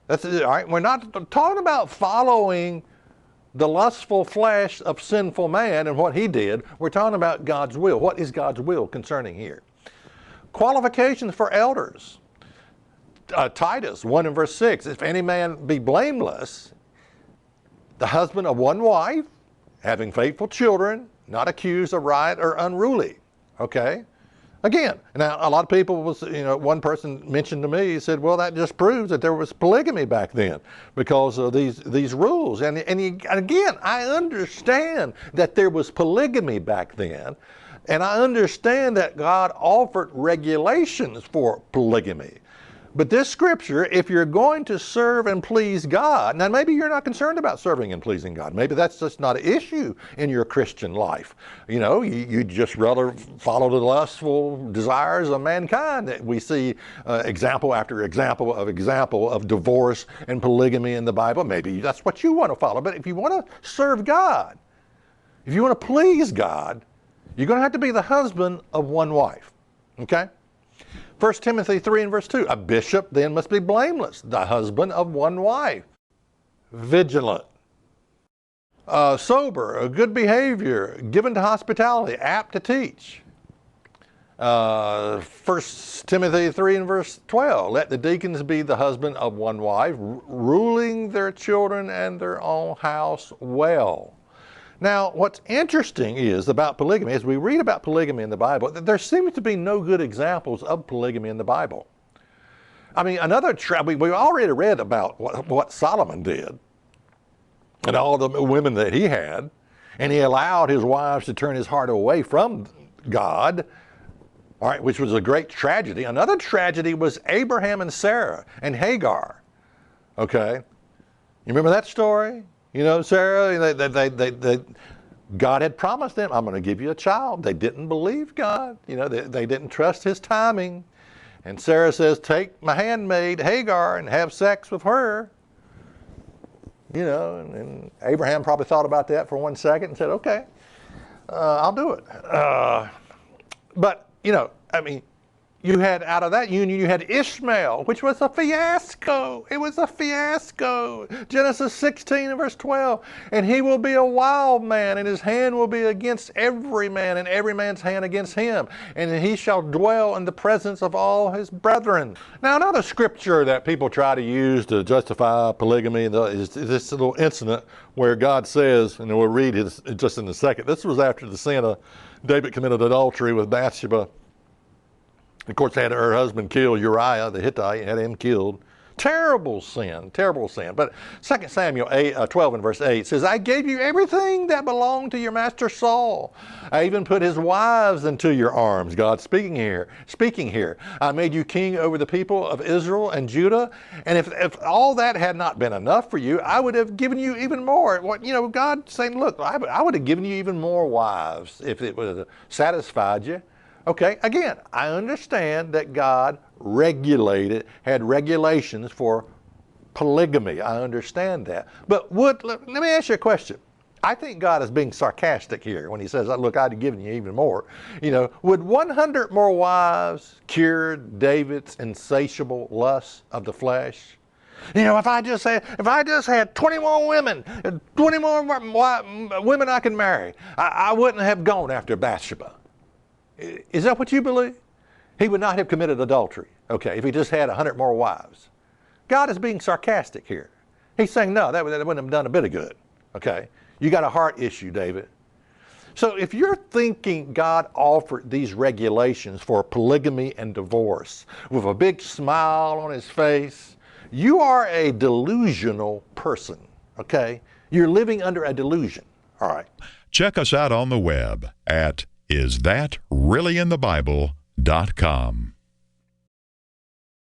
That's it, all right? We're not talking about following the lustful flesh of sinful man and what he did. We're talking about God's will. What is God's will concerning here? Qualifications for elders. Titus 1 and verse 6, if any man be blameless, the husband of one wife, having faithful children, not accused of riot or unruly. Okay? Again, now a lot of people one person mentioned to me, he said, well, that just proves that there was polygamy back then because of these rules. And again, I understand that there was polygamy back then, and I understand that God offered regulations for polygamy. But this scripture, if you're going to serve and please God, now maybe you're not concerned about serving and pleasing God. Maybe that's just not an issue in your Christian life. You just rather follow the lustful desires of mankind. That we see example after example of divorce and polygamy in the Bible. Maybe that's what you want to follow. But if you want to serve God, if you want to please God, you're going to have to be the husband of one wife. Okay? 1 Timothy 3 and verse 2, a bishop then must be blameless, the husband of one wife, vigilant, sober, of good behavior, given to hospitality, apt to teach. 1 Timothy 3 and verse 12, let the deacons be the husband of one wife, ruling their children and their own house well. Now, what's interesting is about polygamy, as we read about polygamy in the Bible, there seems to be no good examples of polygamy in the Bible. I mean, we already read about what Solomon did and all the women that he had, and he allowed his wives to turn his heart away from God, all right, which was a great tragedy. Another tragedy was Abraham and Sarah and Hagar. Okay? You remember that story? Sarah, God had promised them, I'm going to give you a child. They didn't believe God. They didn't trust his timing. And Sarah says, take my handmaid Hagar and have sex with her. And Abraham probably thought about that for 1 second and said, okay, I'll do it. But you had out of that union, you had Ishmael, which was a fiasco. It was a fiasco. Genesis 16 and verse 12. And he will be a wild man, and his hand will be against every man, and every man's hand against him. And he shall dwell in the presence of all his brethren. Now, another scripture that people try to use to justify polygamy is this little incident where God says, and we'll read it just in a second. This was after the sin of David committed adultery with Bathsheba. Of course, had her husband killed Uriah the Hittite, had him killed. Terrible sin, terrible sin. But 2 Samuel 12 and verse 8 says, I gave you everything that belonged to your master Saul. I even put his wives into your arms. God speaking here. I made you king over the people of Israel and Judah. And if all that had not been enough for you, I would have given you even more. God saying, look, I would have given you even more wives if it would have satisfied you. Okay, again, I understand that God had regulations for polygamy. I understand that. But let me ask you a question. I think God is being sarcastic here when he says, look, I'd have given you even more. Would 100 more wives cure David's insatiable lust of the flesh? If I just had 20 more women, 20 more women I can marry, I wouldn't have gone after Bathsheba. Is that what you believe? He would not have committed adultery, okay, if he just had 100 more wives. God is being sarcastic here. He's saying, no, that wouldn't have done a bit of good, okay? You got a heart issue, David. So if you're thinking God offered these regulations for polygamy and divorce with a big smile on his face, you are a delusional person, okay? You're living under a delusion, all right? Check us out on the web at isthatreallyinthebible.com.